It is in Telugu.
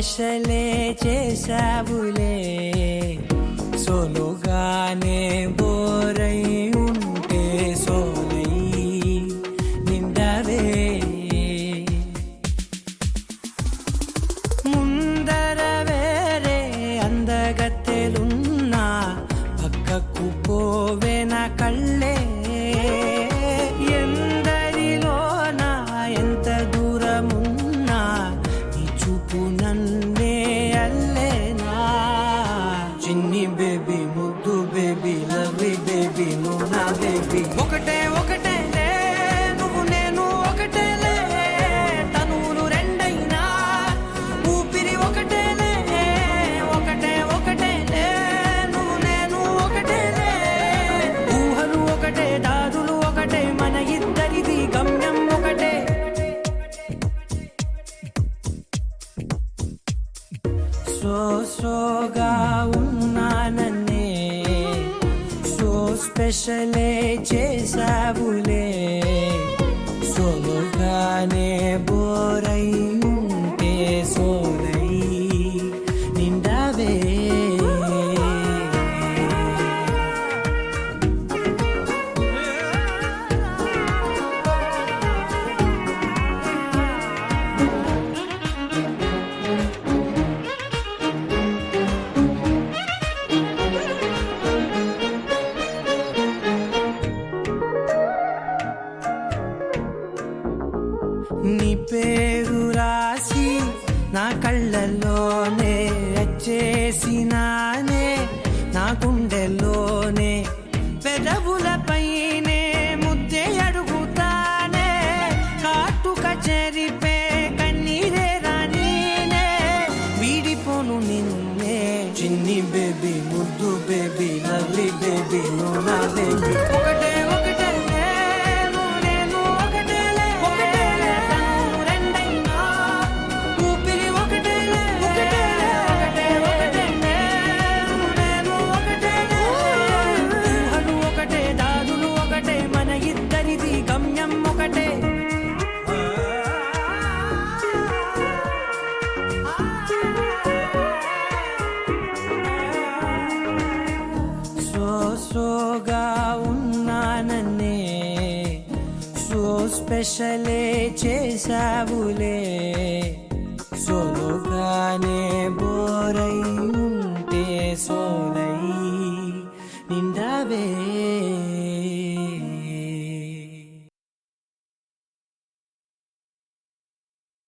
స్పెషలే చేసావులే సోలోగానే బోరై ఉంటే సోలై నిండవే ముందర వేరే అందగత్తెలున్నా పక్కకు పోవే నా కళ్ళే ఎందరిలోనా ఎంత దూరమున్నా నీ చూపు నన్నే అల్లేనా చిన్ని బేబీ ముద్దు బేబీ లవ్లీ బేబీ నువ్వు నా బేబీ ఒకటే ఒకటే నువ్వు నేను ఒకటేలే తనువులు రెండైనా ఊపిరి ఒకటేలే ఒకటే ఒకటేలే నువ్వు నేను ఒకటేలే ఊహలు ఒకటే దారులు ఒకటే మన ఇద్దరిది గమ్యం ఒకటే సోగా ఉన్నానన్నే సో స్పెషలే చేసావులే సోలోగానే బోరై ఉంటే సోలై నిండవే నీ పేరు రాసి నా కళ్ళల్లోనే వచ్చేసినానే నా గుండెల్లోనే పెదవులపైనే ముద్దే అడుగుతానే కాటుక చెరిపే కన్నీరే రానీనే వీడిపోను నిన్నే చిన్ని బేబీ ముద్దు బేబీ లవ్లీ బేబీ నువ్వు నా బేబీ ఒకటే ఒకటే గమ్యం ఒకటే సోగా ఉన్నానన్నే సో స్పెషలే చేసావులే సోలోగానే బోరై ఉంటే సోలై నిండవే